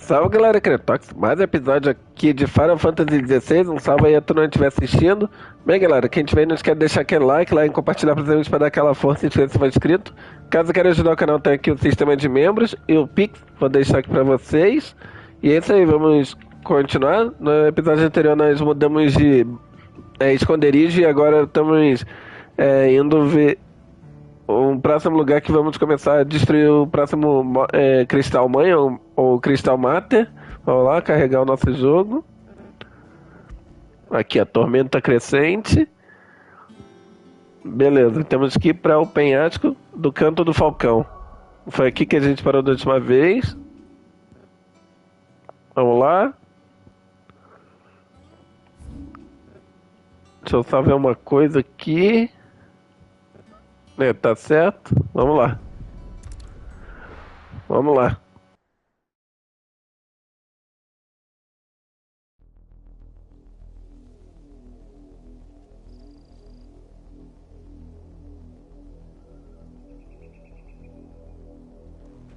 Salve galera, Cretox, mais episódio aqui de Final Fantasy XVI, um salve aí a tu não estiver assistindo. Bem galera, quem tiver não esquece de deixar aquele like lá e compartilhar para os amigos para dar aquela força e inscrever se for inscrito. Caso queira ajudar o canal, tem aqui o sistema de membros e o Pix, vou deixar aqui para vocês. E é isso aí, vamos continuar. No episódio anterior nós mudamos de esconderijo e agora estamos indo ver um próximo lugar que vamos começar a destruir o próximo Cristal Mãe ou Cristal Mater. Vamos lá, carregar o nosso jogo. Aqui, a tormenta crescente. Beleza, temos que ir para o penhasco do Canto do Falcão. Foi aqui que a gente parou da última vez. Vamos lá. Deixa eu só ver uma coisa aqui. Tá certo. Vamos lá. Vamos lá.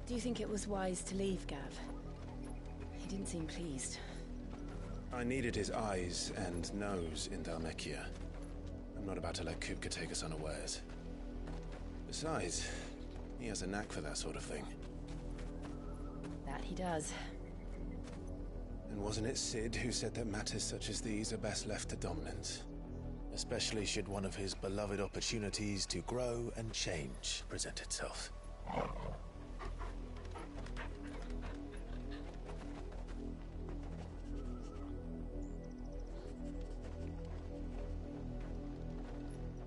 Do you think it was wise to leave, Gav? He didn't seem pleased. I needed his eyes and nose in Dhalmekia. I'm not about to let Kupka take us unawares. Besides, he has a knack for that sort of thing. That he does. And wasn't it Sid who said that matters such as these are best left to dominance? Especially should one of his beloved opportunities to grow and change present itself.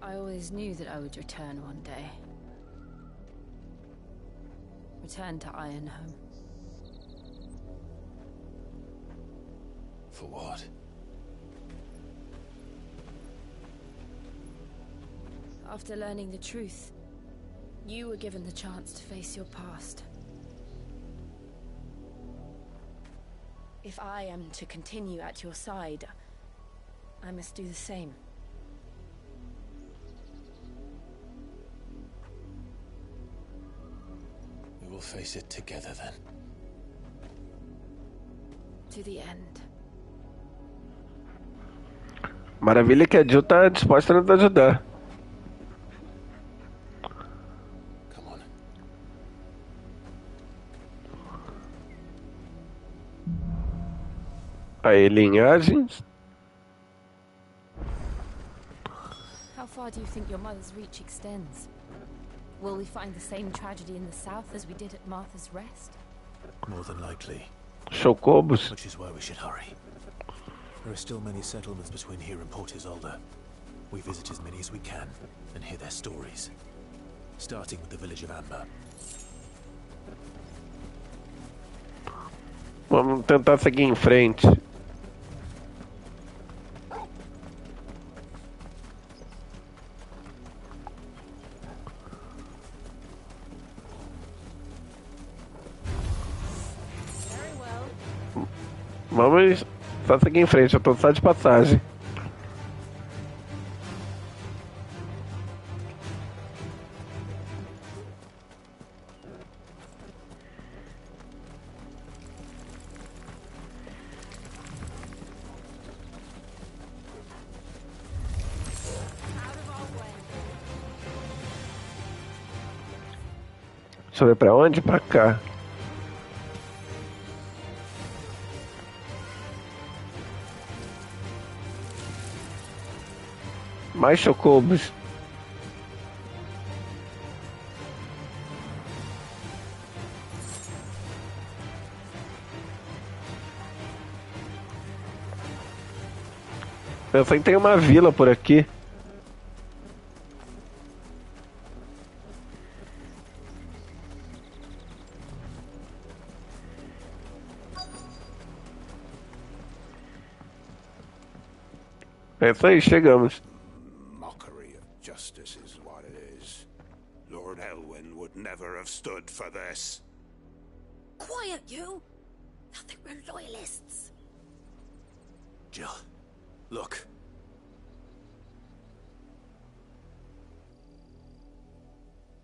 I always knew that I would return one day. Return to Ironhome. For what? After learning the truth, you were given the chance to face your past. If I am to continue at your side, I must do the same. We will face it together then. To the end. Maravilha que a Jill tá disposta a nos ajudar. Come on. Aí, linhagens. How far do you think your mother's reach extends? Will we find the same tragedy in the south as we did at Martha's Rest? More than likely. Chocobos. Which is why we should hurry. There are still many settlements between here and Port Isolde. We visit as many as we can and hear their stories. Starting with the village of Amber. Vamos tentar seguir em frente. Vamos só seguir em frente, eu tô só de passagem. Deixa eu ver pra onde? Pra cá. Mais chocobos. Eu sei que tem uma vila por aqui. É isso aí, chegamos. Justice is what it is. Lord Elwyn would never have stood for this. Quiet, you! Nothing, we're loyalists. Jill, look.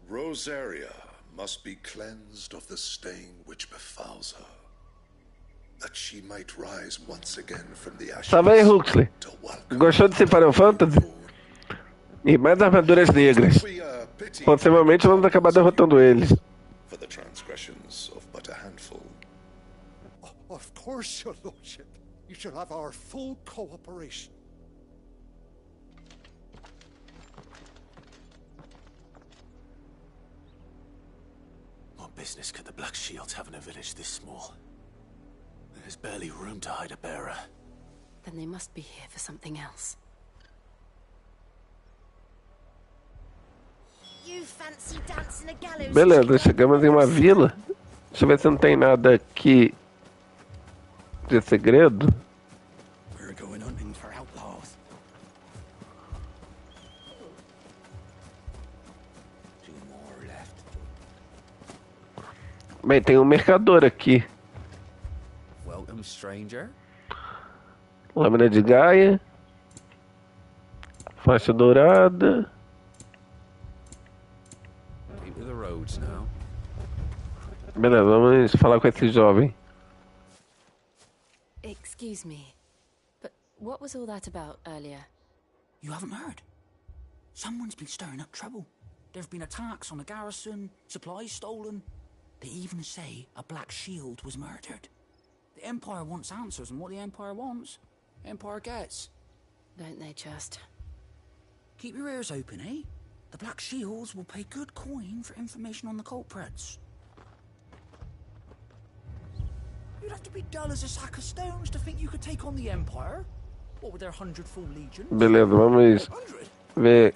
Rosaria must be cleansed of the stain which befouls her. that she might rise once again from the ashes. Salve aí, Huxley. To welcome Gostou de Final Fantasy? E mais armaduras negras. Possivelmente vamos acabar derrotando eles. for the transgressions of but a handful. Of course, your lordship. You shall have our full cooperation. What business could the Black Shields have in a village this small? There's barely room to hide a bearer. Then they must be here for something else. You fancy dancing a gallows? Beleza, chegamos em uma vila. Deixa eu ver se não tem nada aqui de segredo. We're going hunting for outlaws. Two more left. Bem, tem um mercador aqui. Welcome, stranger. Lâmina de Gaia. Faixa dourada. Keep to the roads now. Beleza, vamos falar com esse jovem. Excuse me, but what was all that about earlier? You haven't heard? Someone's been stirring up trouble. There have been attacks on the garrison, supplies stolen. They even say a Black Shield was murdered. The Empire wants answers, and what the Empire wants, Empire gets. Don't they just? Keep your ears open, eh? The Black Shields will pay good coin for information on the culprits. You'd have to be dull as a sack of stones to think you could take on the Empire. What with their 100-full legions? Beleza, vamos ver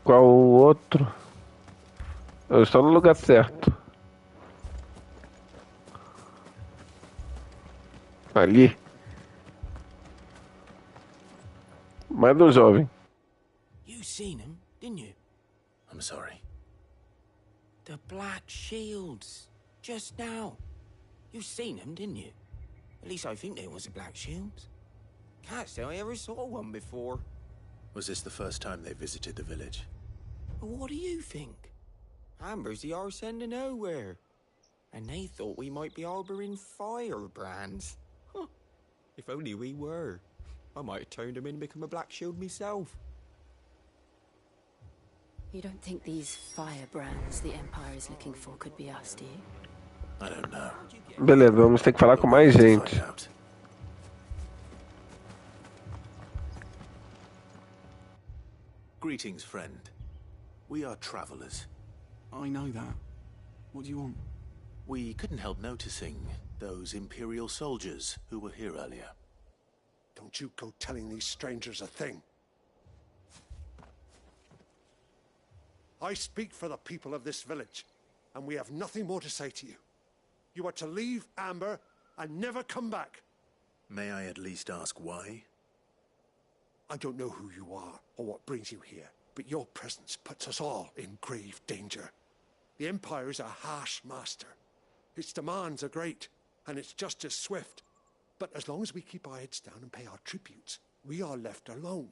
qual o outro. Eu estou no lugar certo. Ali. Mais um jovem. You seen him, didn't you? I'm sorry. The Black Shields. Just now. You seen them, didn't you? At least I think there was a Black Shields. Can't say I ever saw one before. Was this the first time they visited the village? But what do you think? Amber's the arse end of nowhere. And they thought we might be harboring firebrands. Huh. If only we were. I might have turned him in and become a Black Shield myself. You don't think these firebrands the Empire is looking for could be us, do you? I don't know. Beleza, vamos ter que falar com mais gente. Find out. Greetings, friend. We are travelers. I know that. What do you want? We couldn't help noticing those Imperial soldiers who were here earlier. Don't you go telling these strangers a thing. I speak for the people of this village, and we have nothing more to say to you. You are to leave Amber and never come back. May I at least ask why? I don't know who you are or what brings you here, but your presence puts us all in grave danger. The Empire is a harsh master. Its demands are great, and its justice swift. But as long as we keep our heads down and pay our tributes, we are left alone.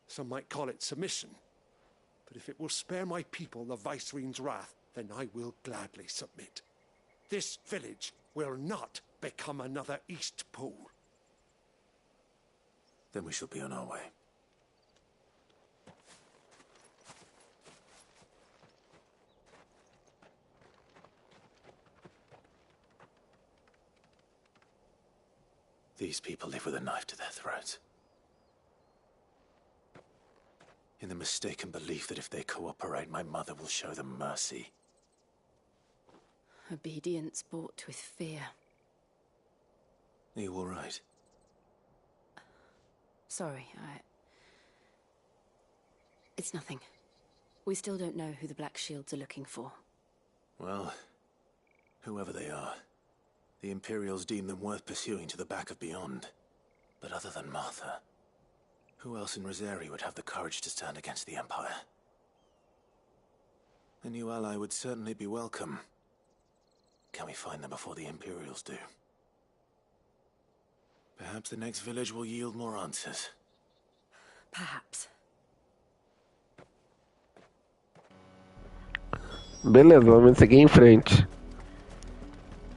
Some might call it submission. But if it will spare my people the Viceroy's wrath, then I will gladly submit. This village will not become another East Pole. Then we shall be on our way. These people live with a knife to their throats. In the mistaken belief that if they cooperate, my mother will show them mercy. Obedience bought with fear. Are you all right? Sorry, It's nothing. We still don't know who the Black Shields are looking for. Well, whoever they are, the Imperials deem them worth pursuing to the back of beyond. But other than Martha, who else in Rosaria would have the courage to stand against the Empire? A new ally would certainly be welcome. Can we find them before the Imperials do? Perhaps the next village will yield more answers. Perhaps. Beleza, vamos seguir em frente.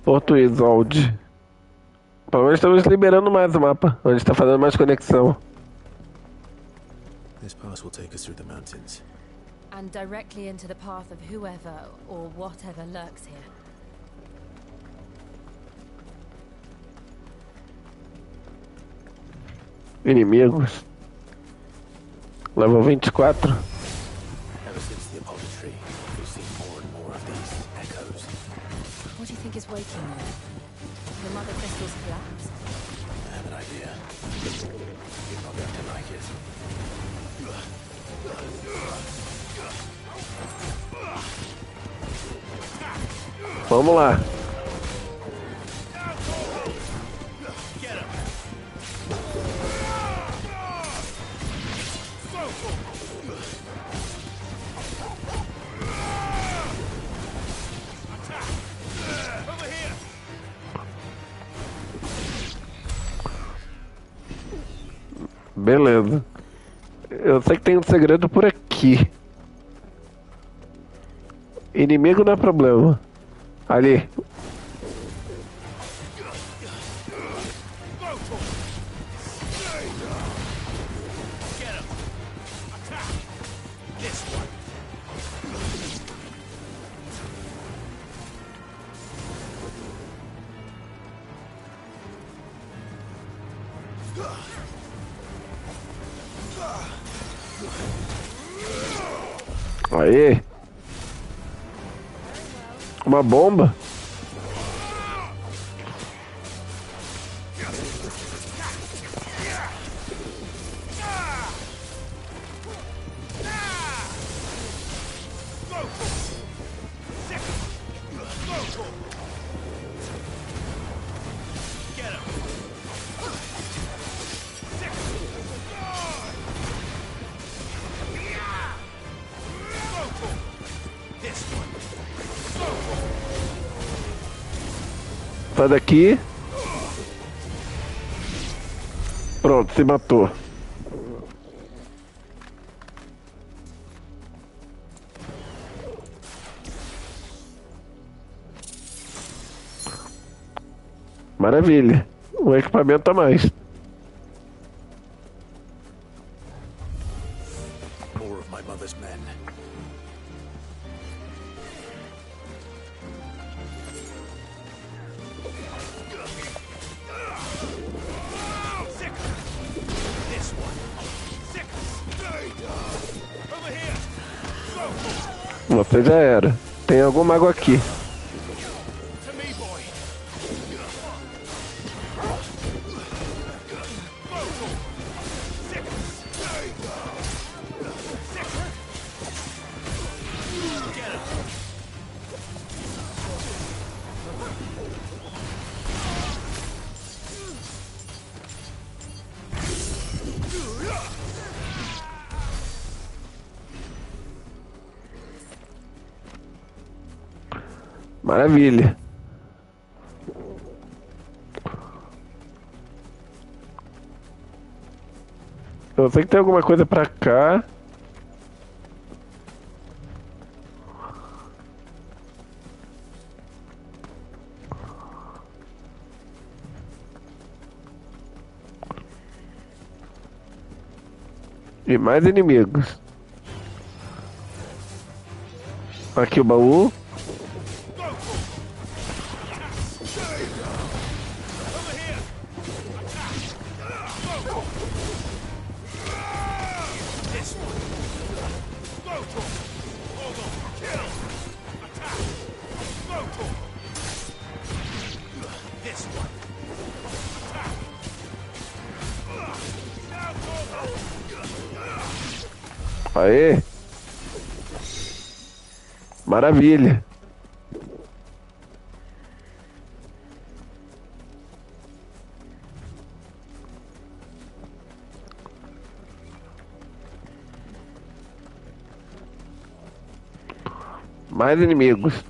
Porto Isolde. Pelo menos estamos liberando mais o mapa. A gente tá fazendo mais conexão. This pass will take us through the mountains. And directly into the path of whoever or whatever lurks here. Inimigos. Level 24. Ever since the Apollo tree, we've seen more and more of these echoes. What do you think is waking them? The mother crystals collapsed? I have an idea. You're not going to like it. Vamos lá. Beleza. Eu sei que tem um segredo por aqui. Inimigo não é problema. Ali. Aí. Uma bomba. Sai daqui. Pronto, se matou. Maravilha. Um equipamento a mais. More of my mother's men. Você já era. Tem algum mago aqui. Maravilha. Eu sei que tem alguma coisa pra cá. E mais inimigos. Aqui o baú. Aê! Maravilha! Mais inimigos.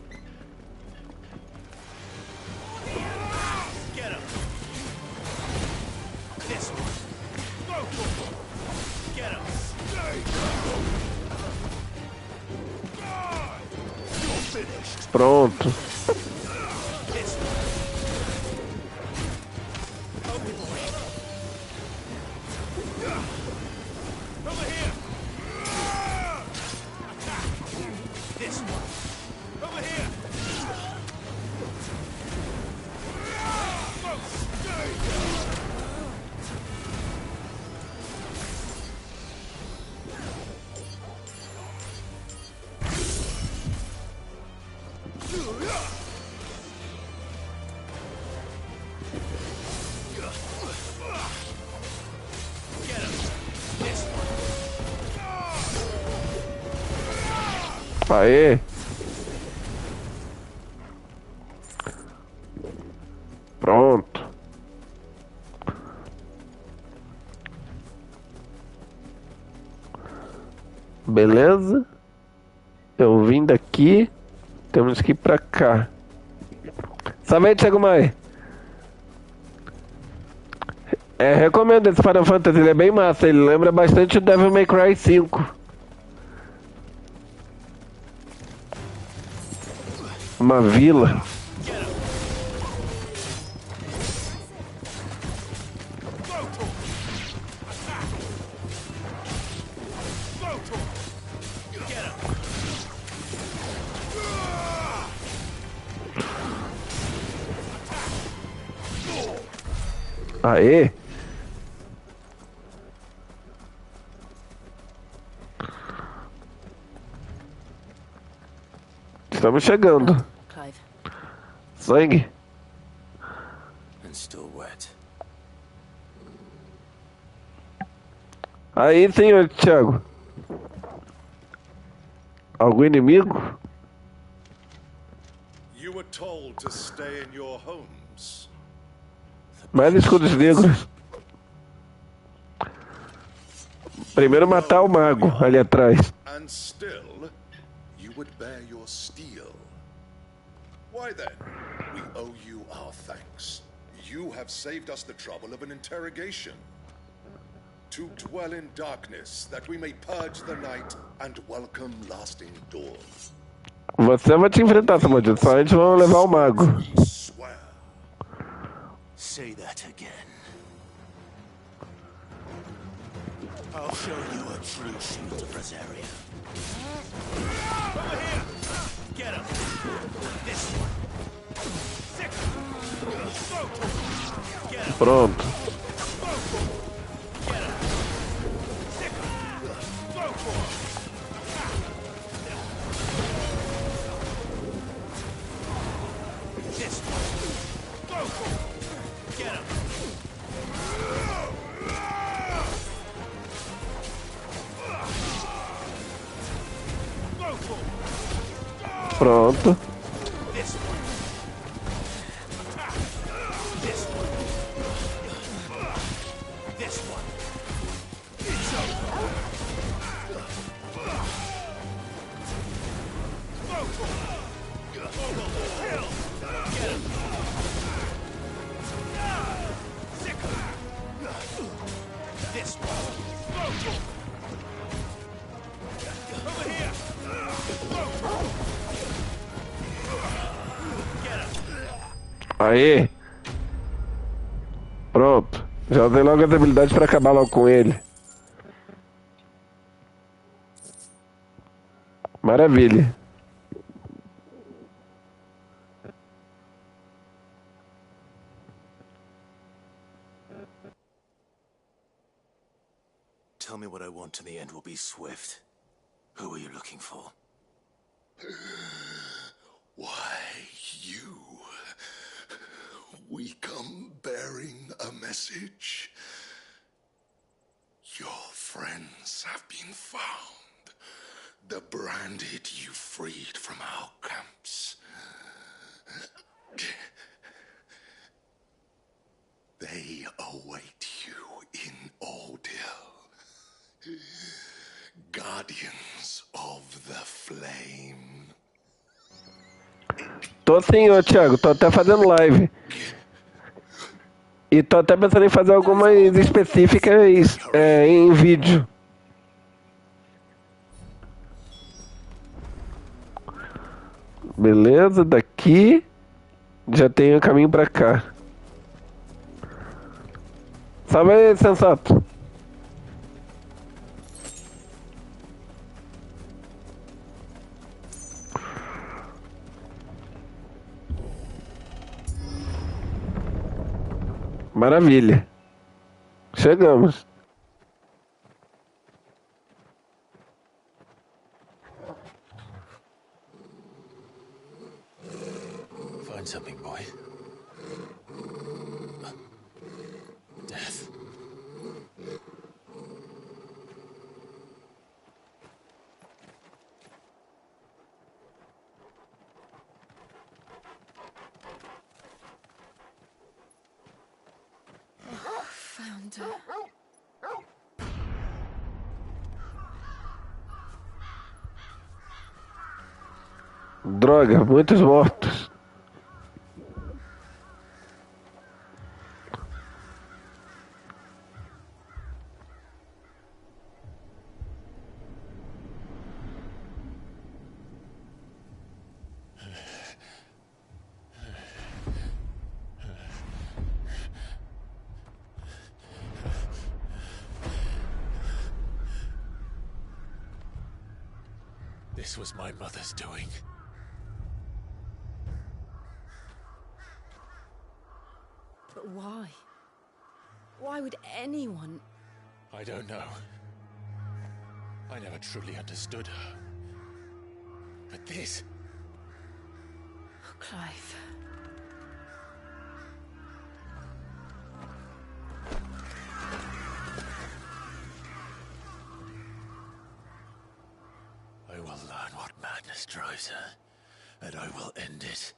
Pronto. Aê. Pronto. Beleza. Eu vim daqui. Temos que ir pra cá. Sabe aí, Thiago Maia? Recomendo esse Final Fantasy, ele é bem massa. Ele lembra bastante o Devil May Cry 5. Uma vila. Aê! Estamos chegando. Clive. Sangue. And still wet. Aí, senhor Thiago. Algum inimigo? You were told to stay in your homes. Mais escudos negros. Primeiro matar o mago ali atrás. And still, you would bear your steel. Why then, we owe you our thanks. You have saved us the trouble of an interrogation. To dwell in darkness, that we may purge the night and welcome lasting dawn. Você vai te enfrentar, seu maldito. Só a gente vai levar o mago. We swear. Say that again. I'll show you a true shield of Rosaria. Over here! Get him! This one! Sick! Get him! Pronto. Get him! Sick! Go for him! This one! Go for him! Get him! Go for him! Pronto. This one! This one! This one! It's over! Go for him! Kill! Get him! Sick! This one! Go for him! Over here! Go for him! Get him! Aê. Pronto. Já usei logo as habilidades pra acabar logo com ele. Maravilha. Tell me what I want and the end will be swift. Who are you looking for? Why, you. We come bearing a message. Your friends have been found. The branded you freed from our camps. They await you in Ordeal. Guardians of the Flame. Tô sim, ô Thiago. Tô até fazendo live. E tô até pensando em fazer algumas específicas em vídeo. Beleza, daqui já tem o caminho pra cá. Salve aí, sensato. Maravilha. Chegamos. Find something, boy. Death. Hunter. Droga, muitos mortos. This was my mother's doing. But why? Why would anyone... I don't know. I never truly understood her. But this... Oh, Clive. I will learn what madness drives her, and I will end it.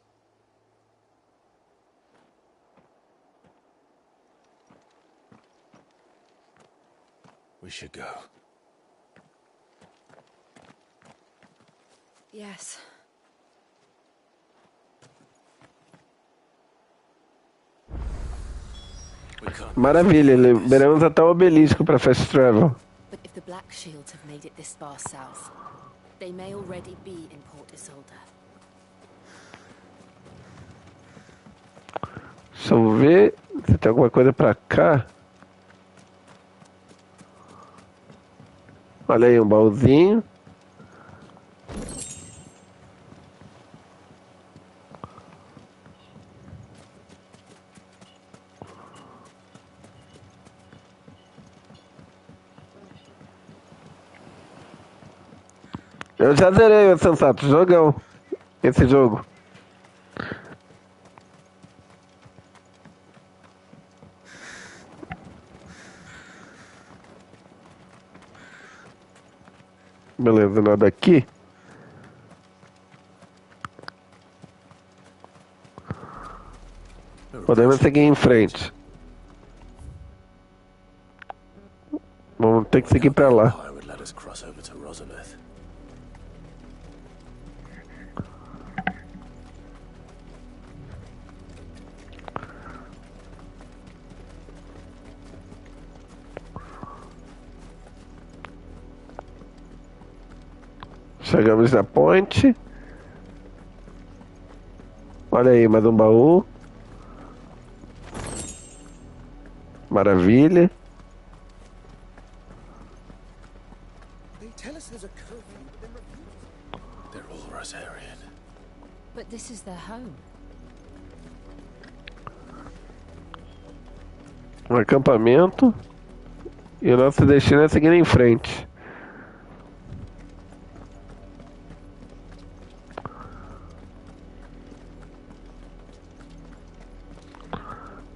We should go. Yes. Maravilha, liberamos até o obelisco para fast travel. But if the Black Shields have made it this far south, they may already be in Port Isolde. Só vou ver se tem alguma coisa pra cá. Olha aí, um baúzinho. Eu já zerei o sensato, jogão. Esse jogo. Beleza, nada aqui. Podemos seguir em frente. Vamos ter que seguir pra lá. Chegamos na ponte. Olha aí, mais um baú. Maravilha. They're all Rosarian. But this is their home. Um acampamento. E o nosso destino é seguir em frente.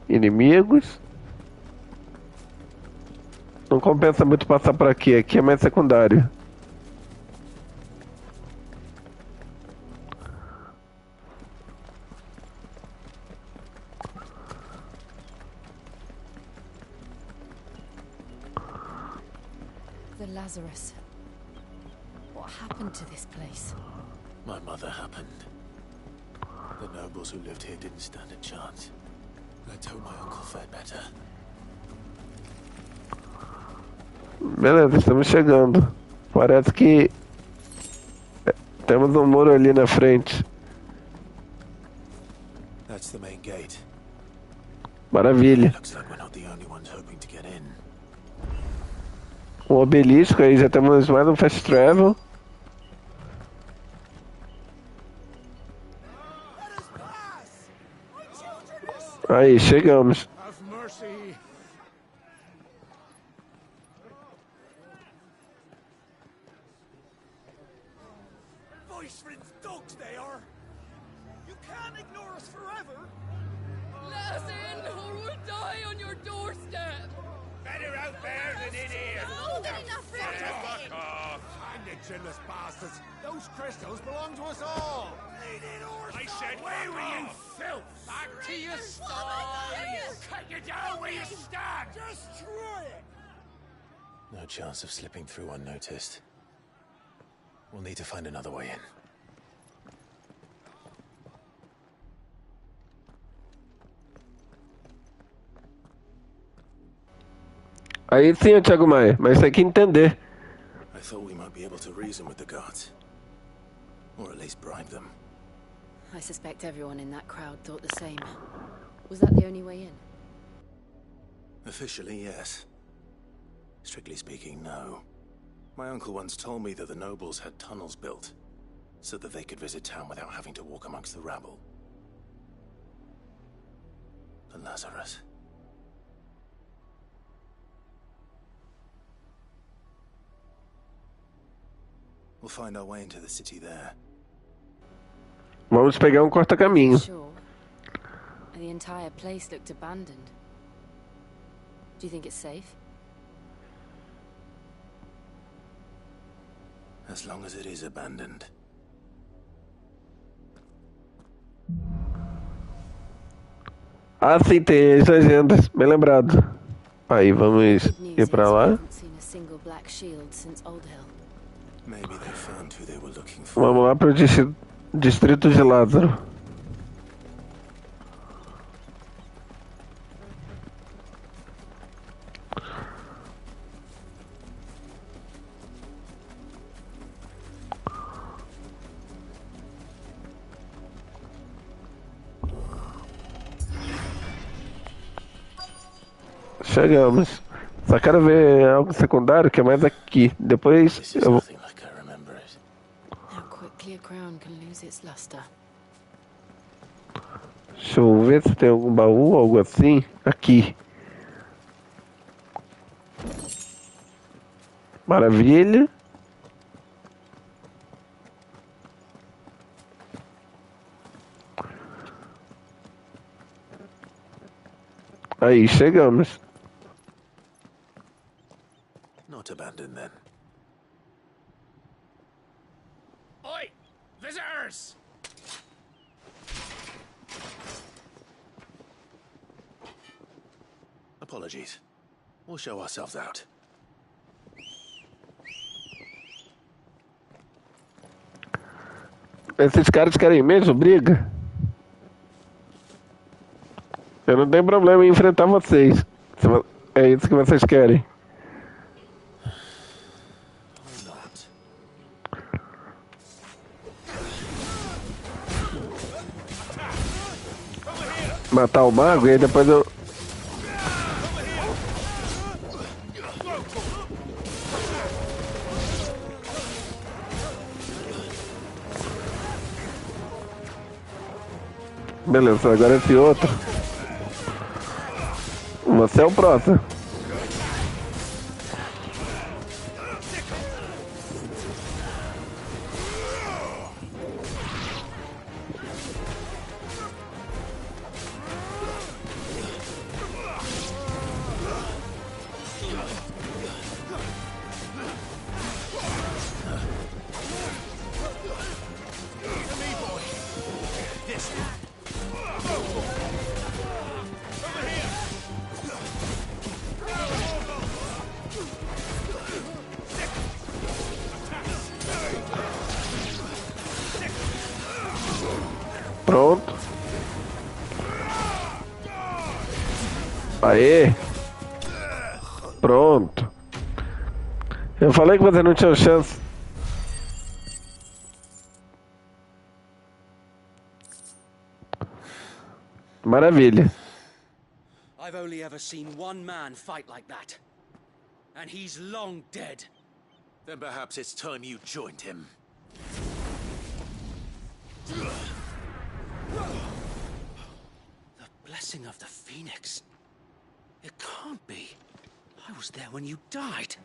Inimigos. Não compensa muito passar por aqui. Aqui é mais secundário. The Lazarus. What happened to this place? My mother happened. The nobles who lived here didn't stand a chance. Let's hope my uncle fared better. Beleza, estamos chegando. Parece que temos um muro ali na frente. That's the main gate. Maravilha. Looks like we're not the only ones hoping to get in. Um obelisco aí, já temos mais um fast travel. Aí, chegamos. Have mercy. Voice friends dogs they are. You can't ignore us forever. Let us in or we'll die on your doorstep. Better out there than in here. More than enough for everything. Fuck off. Hang the chinless bastards. Those crystals belong to us all. I said Away with you, filth! Back to your sties! Cut you down where you stand! Destroy it! No chance of slipping through unnoticed. We'll need to find another way in. Aí sim, Thiago Maia, mas tem que entender. I thought we might be able to reason with the guards. Or at least bribe them. I suspect everyone in that crowd thought the same. Was that the only way in? Officially, yes. Strictly speaking, no. My uncle once told me that the nobles had tunnels built, so that they could visit town without having to walk amongst the rabble. The Lazarus. We'll find our way into the city there. Vamos pegar corta-caminho. Sure. The entire place looked abandoned. Do you think it's safe? As long as it is abandoned. Ah, sim, tem as legendas. Bem lembrado. Aí, vamos ir pra lá. Vamos lá pro distrito de Lázaro. Chegamos. Só quero ver algo secundário que é mais aqui. Depois eu vou. Deixa eu ver se tem algum baú ou algo assim. Aqui. Maravilha. Aí, chegamos. Not abandoned then. Oi! Visitors! Apologies. We'll show ourselves out. Esses caras querem mesmo briga? Eu não tenho problema em enfrentar vocês. É isso que vocês querem. Matar o mago e aí depois eu... Beleza, agora esse outro. Você é o próximo. Pronto. Aê. Pronto. Eu falei que você não tinha chance. Maravilha. I've only ever seen one man fight like that. And he's long dead. Then perhaps it's time you joined him. The blessing of the Phoenix. It can't be. I was there when you died.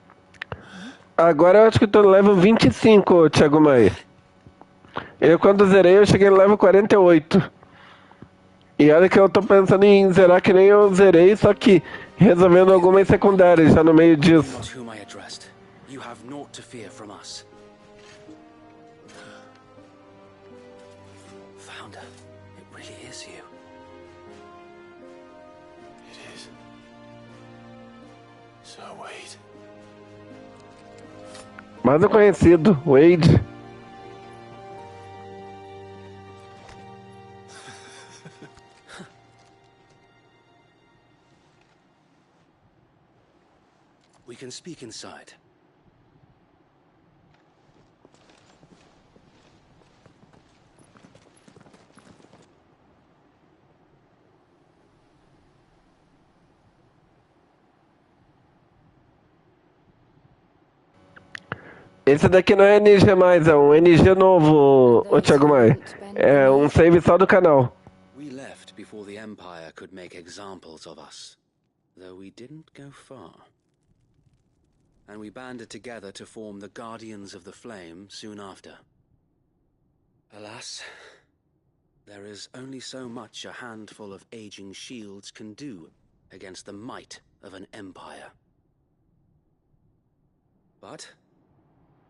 Agora eu acho que eu tô no level 25, Thiago Maia. Eu quando zerei eu cheguei no level 48. E olha que eu tô pensando em zerar que nem eu zerei, só que resolvendo algumas secundárias já no meio disso. Not whom I addressed. You have naught to fear from us. Found her. really is you. It is. So, Wade. Mais um conhecido, Wade. We can speak inside. Esse daqui não é NG mais, é um NG novo, ô Thiago Maia. É um save só do canal. We left before the Empire could make examples of us, though we didn't go far. And we banded together to form the Guardians of the Flame soon after. Alas, there is only so much a handful of aging shields can do against the might of an empire. But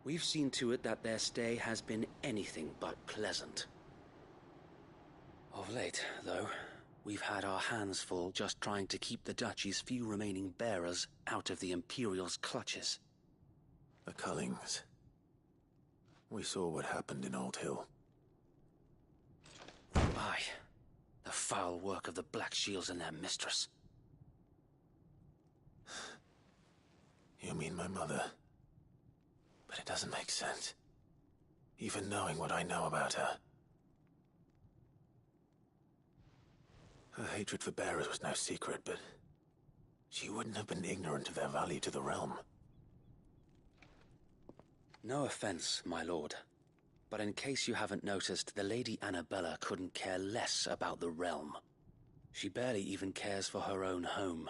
we've seen to it that their stay has been anything but pleasant. Of late, though, we've had our hands full just trying to keep the Duchy's few remaining bearers out of the Imperial's clutches. The Cullings. We saw what happened in Old Hill. Aye, the foul work of the Black Shields and their mistress. You mean my mother? But it doesn't make sense. Even knowing what I know about her. Her hatred for bearers was no secret, but she wouldn't have been ignorant of their value to the realm. No offense, my lord, but in case you haven't noticed, the Lady Annabella couldn't care less about the realm. She barely even cares for her own home.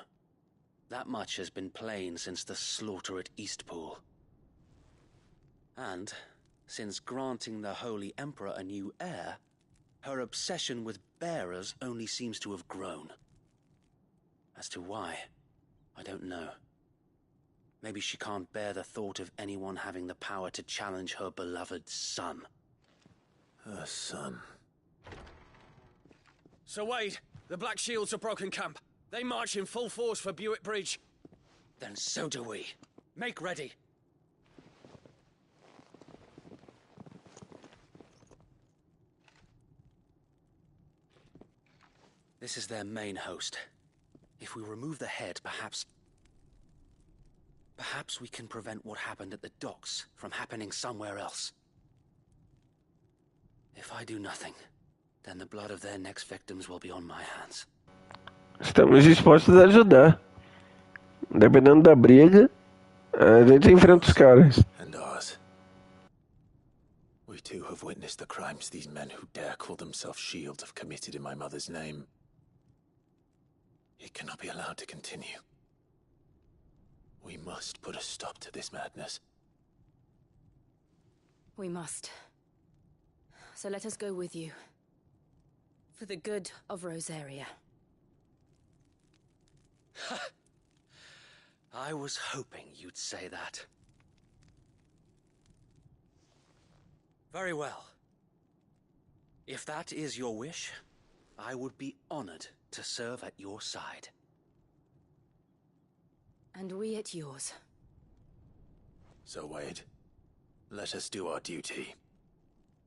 That much has been plain since the slaughter at Eastpool. And, since granting the Holy Emperor a new heir, her obsession with bearers only seems to have grown. As to why, I don't know. Maybe she can't bear the thought of anyone having the power to challenge her beloved son. Her son. Sir Wade, the Black Shields have broken camp. They march in full force for Buick Bridge. Then so do we. Make ready. This is their main host. If we remove the head, perhaps we can prevent what happened at the docks from happening somewhere else. If I do nothing, then the blood of their next victims will be on my hands. Estamos dispostos a ajudar. Dependendo da briga, a gente enfrenta os caras. And ours. We too have witnessed the crimes these men who dare call themselves shields have committed in my mother's name. It cannot be allowed to continue. We must put a stop to this madness. We must. So let us go with you. For the good of Rosaria. I was hoping you'd say that. Very well. If that is your wish, I would be honored to serve at your side. And we at yours. So, Wade, let us do our duty.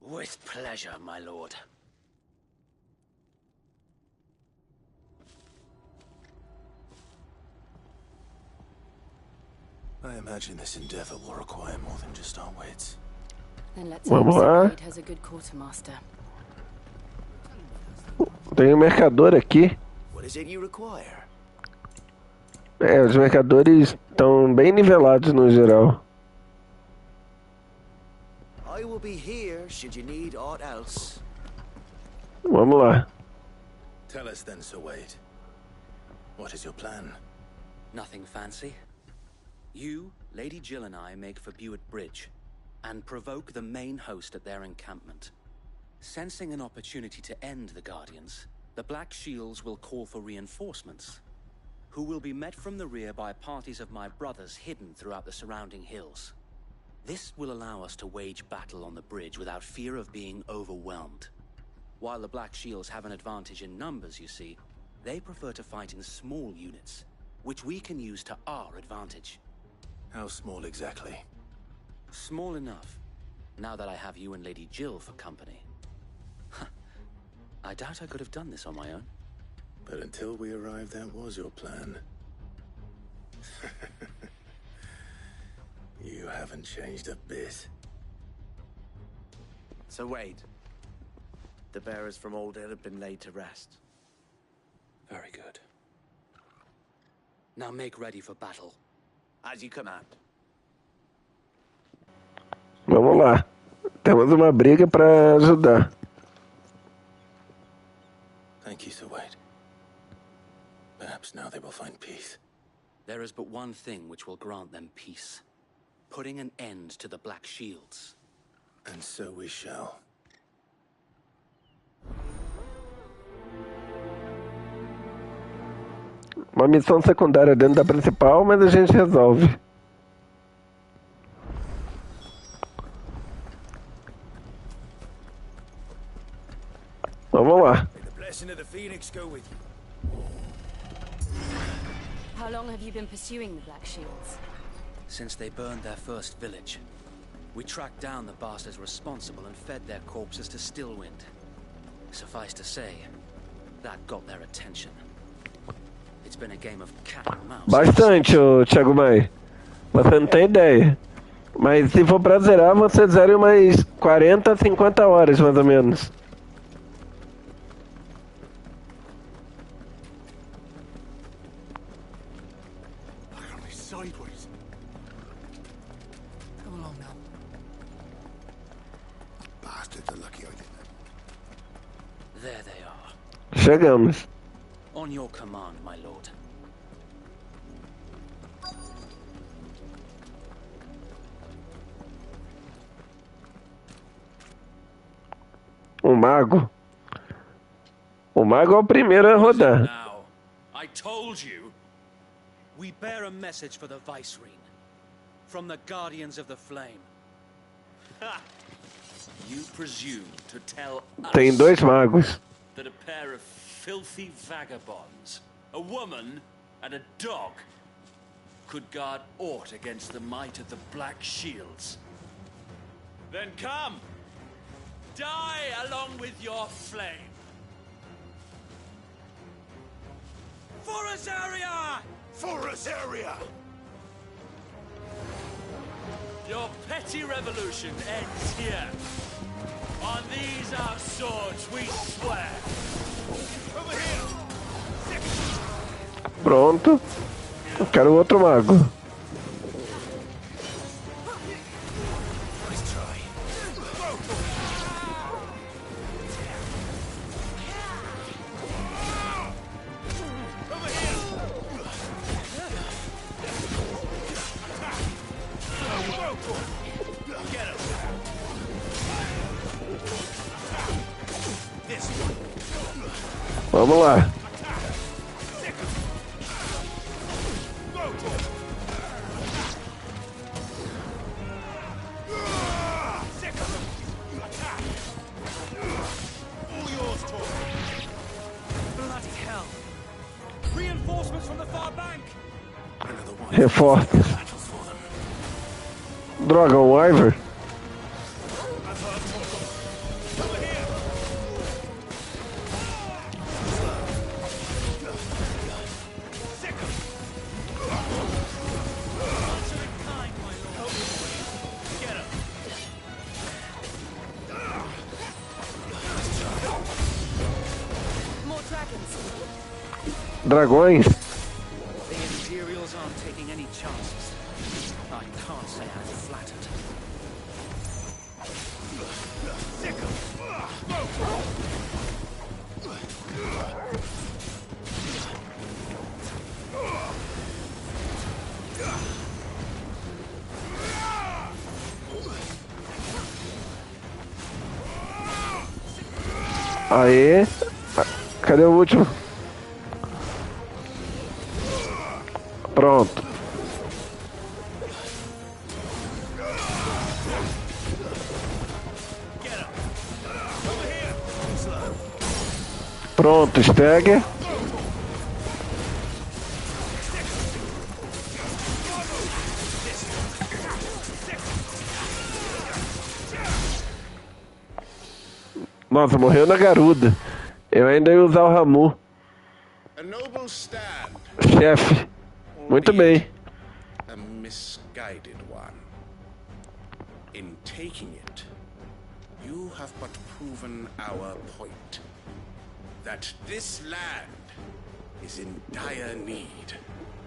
With pleasure, my lord. I imagine this endeavor will require more than just our wits. Then let's hope Sir Wade has a good quartermaster. Tem um mercador aqui. What is it you require? Os mercadores estão bem nivelados no geral. I will be here should you need aught else. Vamos lá. Tell us then, Sir Wade. What is your plan? Nothing fancy. You, Lady Jill and I make for Buick Bridge, and provoke the main host at their encampment. Sensing an opportunity to end the Guardians, the Black Shields will call for reinforcements, who will be met from the rear by parties of my brothers hidden throughout the surrounding hills. This will allow us to wage battle on the bridge without fear of being overwhelmed. While the Black Shields have an advantage in numbers, you see, they prefer to fight in small units, which we can use to our advantage. How small exactly? Small enough, now that I have you and Lady Jill for company. I doubt I could have done this on my own. But until we arrived, that was your plan. You haven't changed a bit. So wait. The bearers from Old Hill have been laid to rest. Very good. Now make ready for battle. As you command. Vamos lá. Temos uma briga para ajudar. Thank you, Sir Wade. Perhaps now they will find peace. There is but one thing which will grant them peace. Putting an end to the Black Shields. And so we shall. Uma missão secundária dentro da principal, mas a gente resolve. Vamos lá. May the blessing of the Phoenix go with you. How long have you been pursuing the Black Shields? Since they burned their first village. We tracked down the bastards responsible and fed their corpses to Stillwind. Suffice to say, that got their attention. It's been a game of cat and mouse. Bastante, ô Thiago Mai. Você não tem ideia. Mas se for pra zerar, você zera umas 40, 50 horas, mais ou menos. Sideways. Come along now. Bastards are lucky I didn't. There they are. Chegamos. On your command, my lord. O mago. O mago é o primeiro a rodar. Now, I told you. We bear a message for the Vicereine. From the Guardians of the Flame. You presume to tell us Tem dois magos. that a pair of filthy vagabonds, a woman and a dog, could guard aught against the might of the Black Shields? Then come! Die along with your flame! For Rosaria! For Rosaria! Your petty revolution ends here. On these our swords we swear. Over here! Pronto. Eu quero outro mago. Nice try. Over here! Get him! This one. Vamos lá. Bloody hell! Reinforcements from the far bank! Reforços. Droga, um Ivor. More dragons. Dragões. The Imperials aren't taking any chances. I can't say I'm flattered. Aê. Cadê o último? Pronto. Pronto, Stagger. Nossa, morreu na garuda. Eu ainda ia usar o Ramu. A noble stand. Chefe. Muito bem. A misguided one. In taking it, you have but proven our point. That this land is in dire need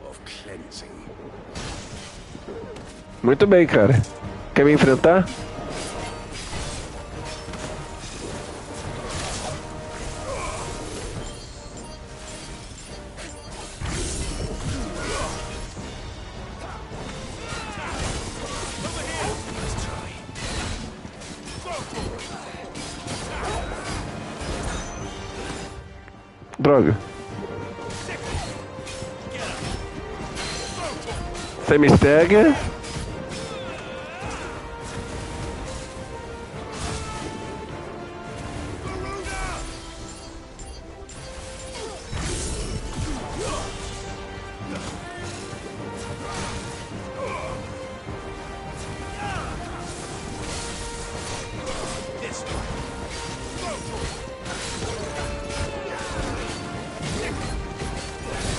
of cleansing. Muito bem, cara. Quer me enfrentar? Droga. Semi-stagger.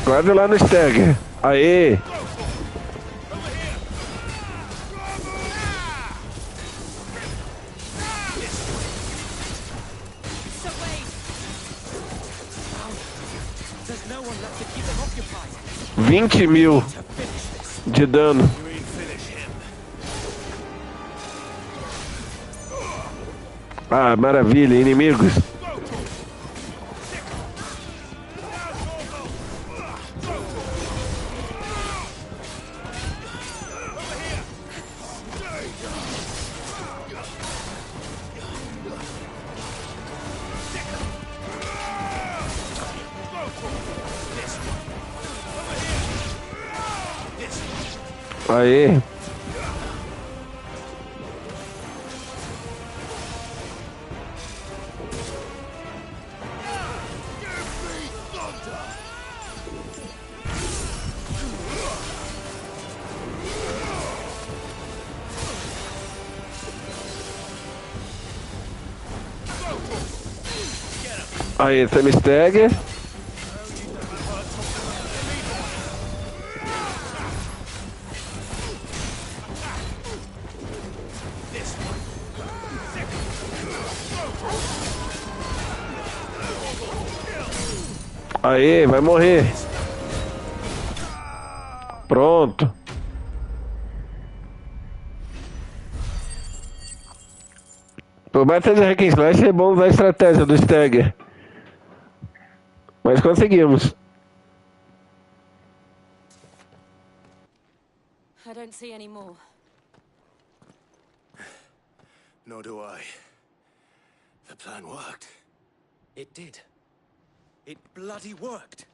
Quase lá no stagger. Aê! $20.000 de dano. Ah, maravilha, inimigos. Aê. Aí, semi-stagger. Aê, vai morrer. Pronto. Por mais que seja hack and slash, é bom usar a estratégia do stagger. Mas conseguimos. I don't see any more. Nor do I. The plan worked. It did. It bloody worked.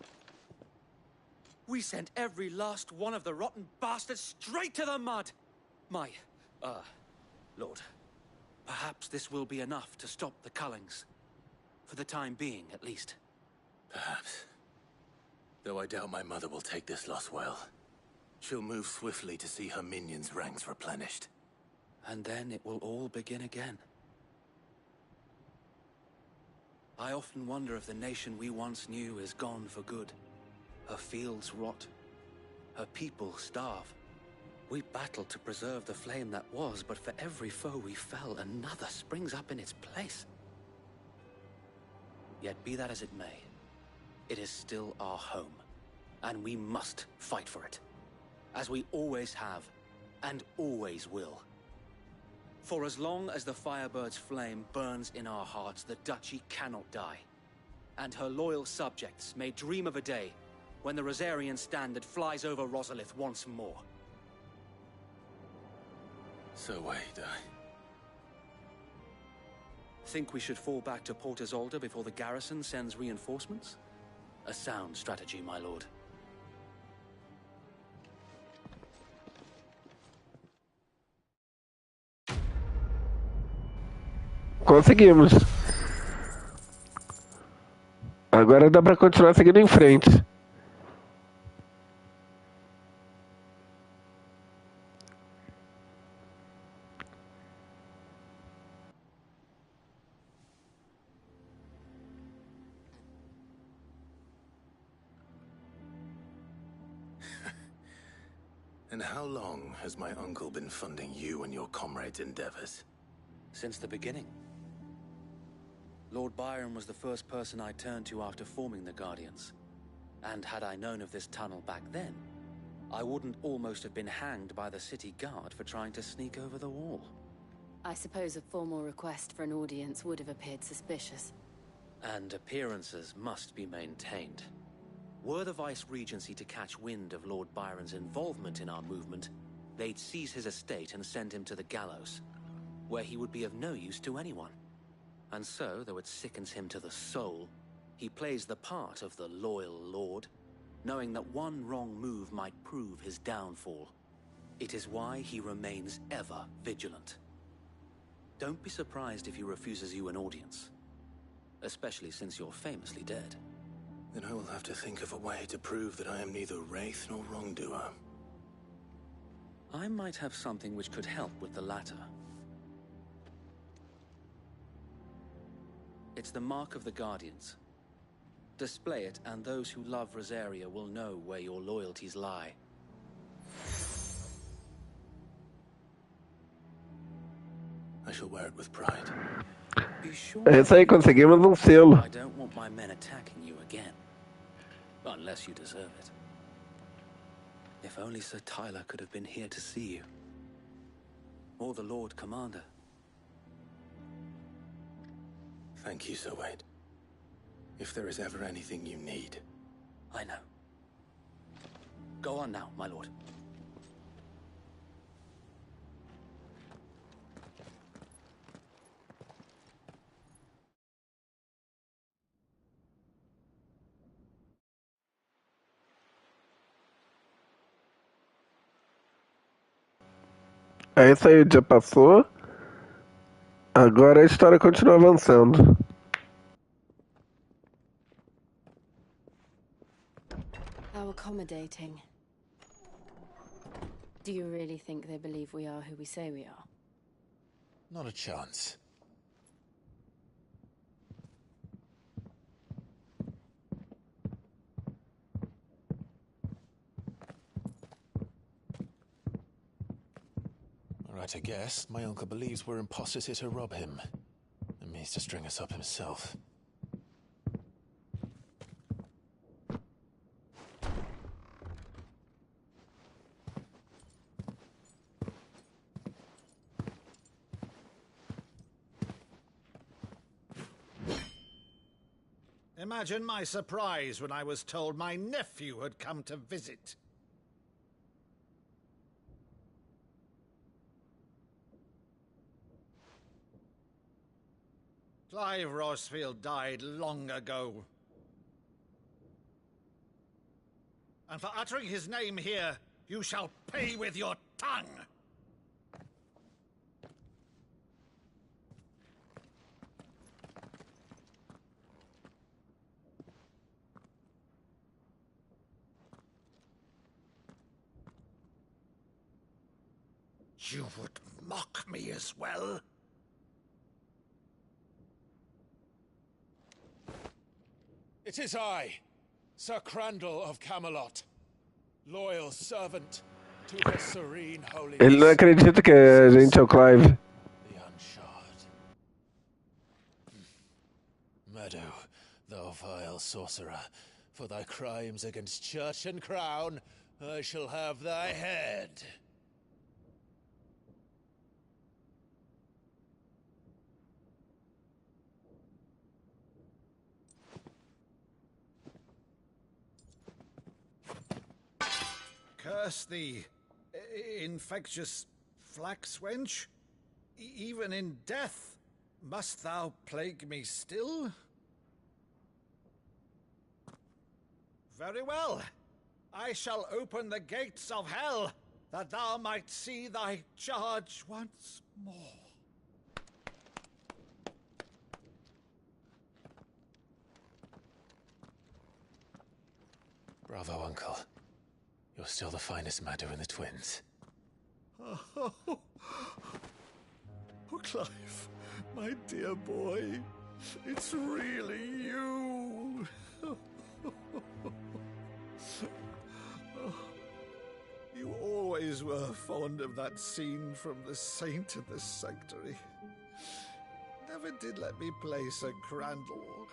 We sent every last one of the rotten bastards straight to the mud. Lord, perhaps this will be enough to stop the Cullings. For the time being, at least. Perhaps. Though I doubt my mother will take this loss well. She'll move swiftly to see her minions' ranks replenished. And then it will all begin again. I often wonder if the nation we once knew is gone for good. Her fields rot. Her people starve. We battled to preserve the flame that was, but for every foe we fell, another springs up in its place. Yet be that as it may, it is still our home, and we must fight for it, as we always have, and always will. For as long as the Firebird's flame burns in our hearts, the Duchy cannot die. And her loyal subjects may dream of a day when the Rosarian standard flies over Rosalith once more. So wait, Think we should fall back to Port Isolde before the garrison sends reinforcements? A sound strategy, my lord. Conseguimos. Agora dá pra continuar seguindo em frente. And how long has my uncle been funding you and your comrades' endeavors? Since the beginning. Lord Byron was the first person I turned to after forming the Guardians. And had I known of this tunnel back then, I wouldn't almost have been hanged by the city guard for trying to sneak over the wall. I suppose a formal request for an audience would have appeared suspicious. And appearances must be maintained. Were the Vice-Regency to catch wind of Lord Byron's involvement in our movement, they'd seize his estate and send him to the gallows, where he would be of no use to anyone. And so, though it sickens him to the soul, he plays the part of the loyal lord, knowing that one wrong move might prove his downfall. It is why he remains ever vigilant. Don't be surprised if he refuses you an audience, especially since you're famously dead. Then I will have to think of a way to prove that I am neither wraith nor wrongdoer. I might have something which could help with the latter. It's the mark of the Guardians. Display it, and those who love Rosaria will know where your loyalties lie. I shall wear it with pride. Be sure É isso aí, conseguimos um selo. I don't want my men attacking you again. Unless you deserve it. If only Sir Tyler could have been here to see you. Or the Lord Commander. Thank you, Sir Wade. If there is ever anything you need. I know. Go on now, my lord. É isso aí, o dia passou. Agora a história continua avançando. How accommodating. Do you really think they believe we are who we say we are? Not a chance. Right, I guess. My uncle believes we're imposters here to rob him. And means to string us up himself. Imagine my surprise when I was told my nephew had come to visit. Clive Rosfield died long ago. And for uttering his name here, you shall pay with your tongue! You would mock me as well? It is I, Sir Crandall of Camelot, loyal servant to her serene holiness. Ele não acredita que a gente é o Clive. The Unshard. Meadow, thou vile sorcerer, for thy crimes against church and crown, I shall have thy head. Curse thee, infectious flax wench. Even in death, must thou plague me still? Very well. I shall open the gates of hell, that thou might see thy charge once more. Bravo, Uncle. You're still the finest Maddu in the twins. Oh, Clive, my dear boy, it's really you. You always were fond of that scene from The Saint in the Sanctuary. Never did let me play Sir Crandall.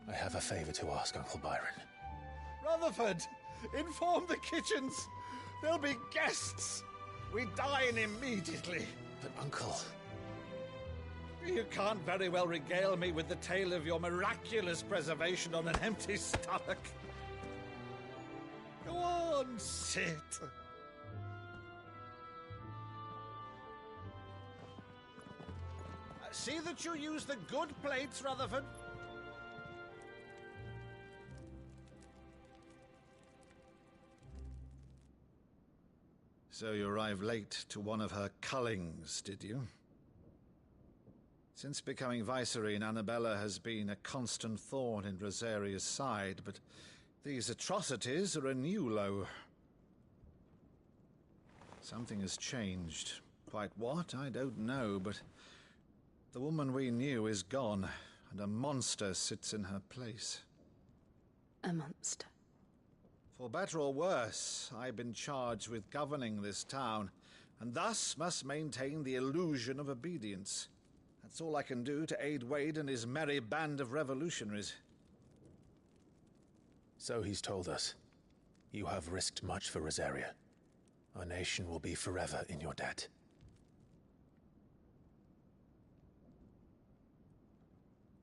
I have a favor to ask, Uncle Byron. Rutherford, inform the kitchens. There'll be guests. We dine immediately. But, Uncle... You can't very well regale me with the tale of your miraculous preservation on an empty stomach. Go on, sit. See that you use the good plates, Rutherford. So you arrived late to one of her cullings, did you? Since becoming Vicereine, Annabella has been a constant thorn in Rosaria's side, but these atrocities are a new low. Something has changed. Quite what, I don't know, but the woman we knew is gone, and a monster sits in her place. A monster? For better or worse, I've been charged with governing this town, and thus must maintain the illusion of obedience. That's all I can do to aid Wade and his merry band of revolutionaries. So he's told us. You have risked much for Rosaria. Our nation will be forever in your debt.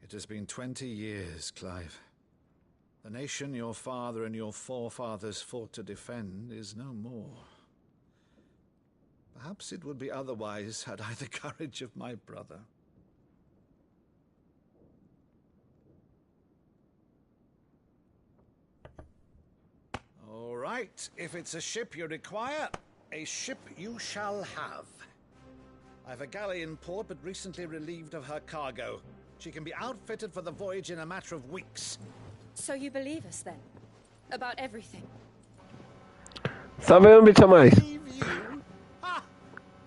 It has been 20 years, Clive. The nation your father and your forefathers fought to defend is no more. Perhaps it would be otherwise had I the courage of my brother. All right, if it's a ship you require, a ship you shall have. I've a galley in port, but recently relieved of her cargo. She can be outfitted for the voyage in a matter of weeks. So you believe us then? About everything? Só vem um bicho a mais. Believe you? Ha!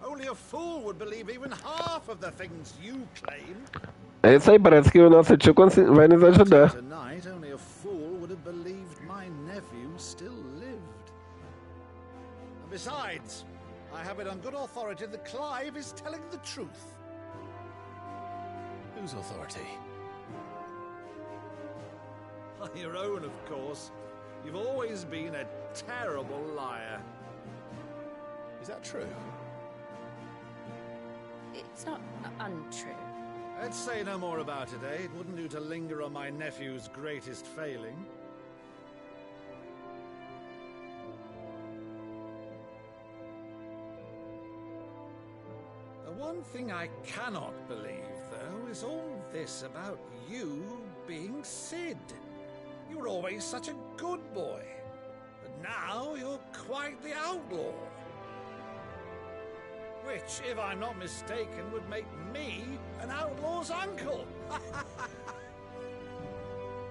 Only a fool would believe even half of the things you claim. É isso aí, parece que o nosso tio vai nos ajudar. Tonight, only a fool would have believed my nephew still lived. And besides, I have it on good authority that Clive is telling the truth. Whose authority? Your own, of course. You've always been a terrible liar. Is that true? It's not untrue. Let's say no more about it, eh? It wouldn't do to linger on my nephew's greatest failing. The one thing I cannot believe, though, is all this about you being Sid. You were always such a good boy, but now you're quite the outlaw. Which, if I'm not mistaken, would make me an outlaw's uncle.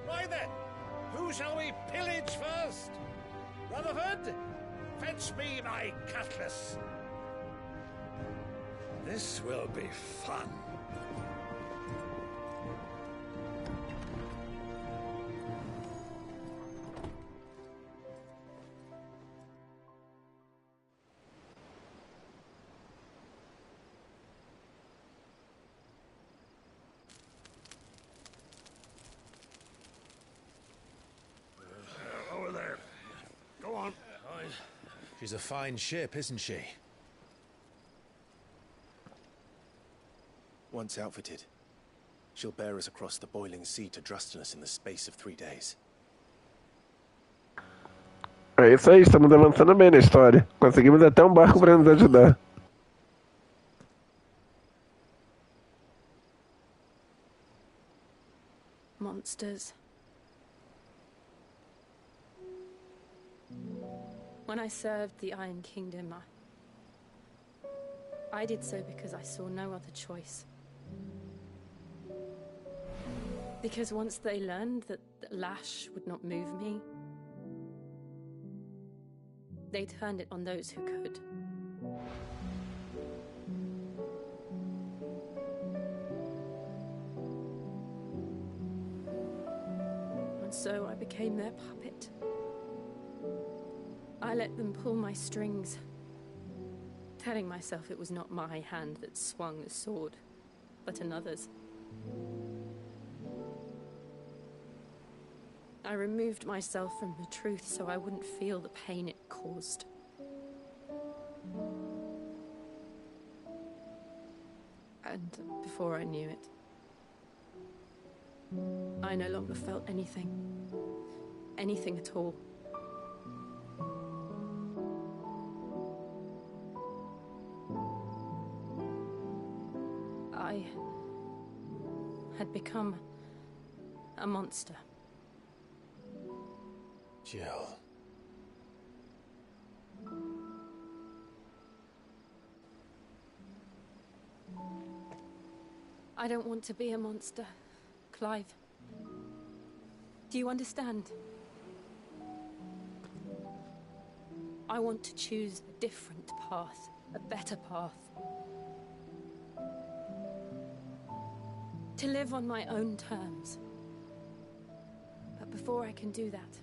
Right then, who shall we pillage first? Rutherford, fetch me my cutlass. This will be fun. Over there. Go on. She's a fine ship, isn't she? Once outfitted, she'll bear us across the boiling sea to Drustenus in the space of 3 days. É isso aí, estamos avançando bem na história. Conseguimos até um barco para nos ajudar. Monsters. When I served the Iron Kingdom, I did so because I saw no other choice. Because once they learned that the lash would not move me, they turned it on those who could. And so I became their puppet. I let them pull my strings, telling myself it was not my hand that swung the sword, but another's. I removed myself from the truth so I wouldn't feel the pain it caused. And before I knew it, I no longer felt anything. Anything at all. I had become a monster. Jill. I don't want to be a monster, Clive. Do you understand? I want to choose a different path, a better path. To live on my own terms. But before I can do that,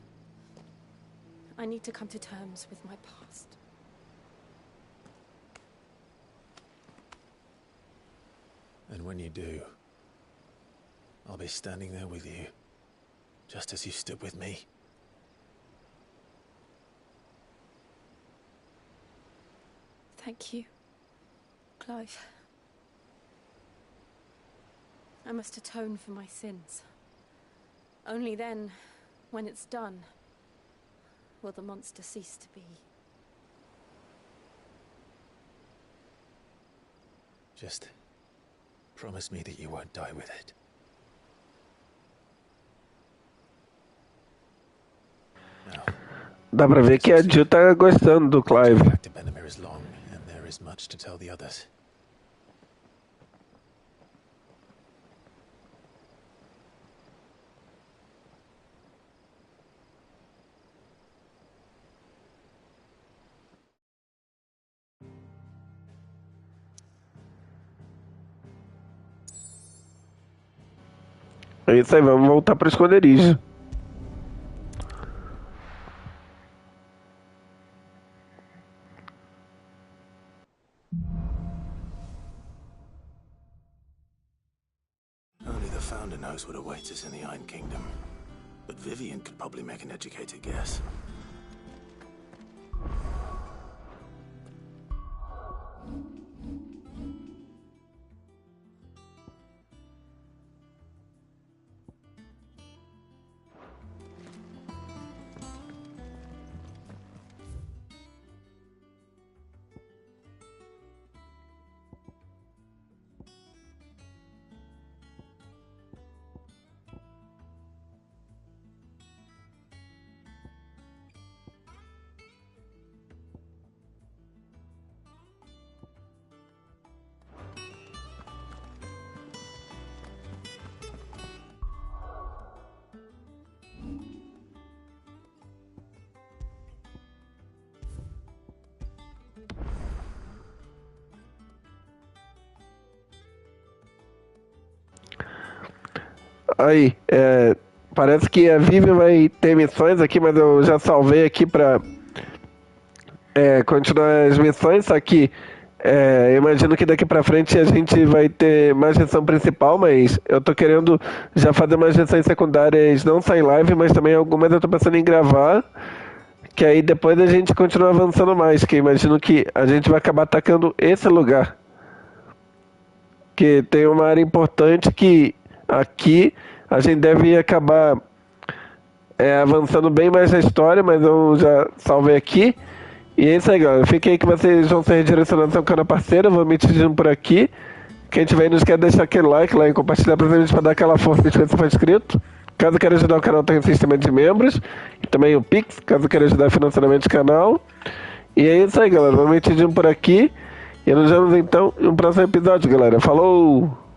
I need to come to terms with my past. And when you do, I'll be standing there with you, just as you stood with me. Thank you, Clive. I must atone for my sins. Only then, when it's done, will the monster cease to be. Just promise me that you won't die with it. Dá pra ver que a Jill tá gostando do Clive. The Benamir is long, and there is much to tell the others. É isso aí, vamos voltar pro esconderijo. Only the Founder knows what awaits us in the Iron Kingdom. But Vivian could probably make an educated guess. Aí, parece que a Vivian vai ter missões aqui, mas eu já salvei aqui pra continuar as missões, só que imagino que daqui pra frente a gente vai ter mais missão principal, mas eu tô querendo já fazer mais missões secundárias, não só em live, mas também algumas eu tô pensando em gravar, que aí depois a gente continua avançando mais, que imagino que a gente vai acabar atacando esse lugar. Que tem uma área importante que aqui a gente deve acabar avançando bem mais na história, mas eu já salvei aqui. E é isso aí, galera. Fiquem aí que vocês vão ser redirecionados ao canal parceiro. Eu vou me despedindo por aqui. Quem tiver aí, não esquece de deixar aquele like lá e compartilhar pra gente pra dar aquela força se você for inscrito. Caso queira ajudar o canal, tem o sistema de membros. E também o Pix, caso queira ajudar financeiramente o canal. E é isso aí, galera. Vou me despedindo por aqui. E nos vemos então em um próximo episódio, galera. Falou!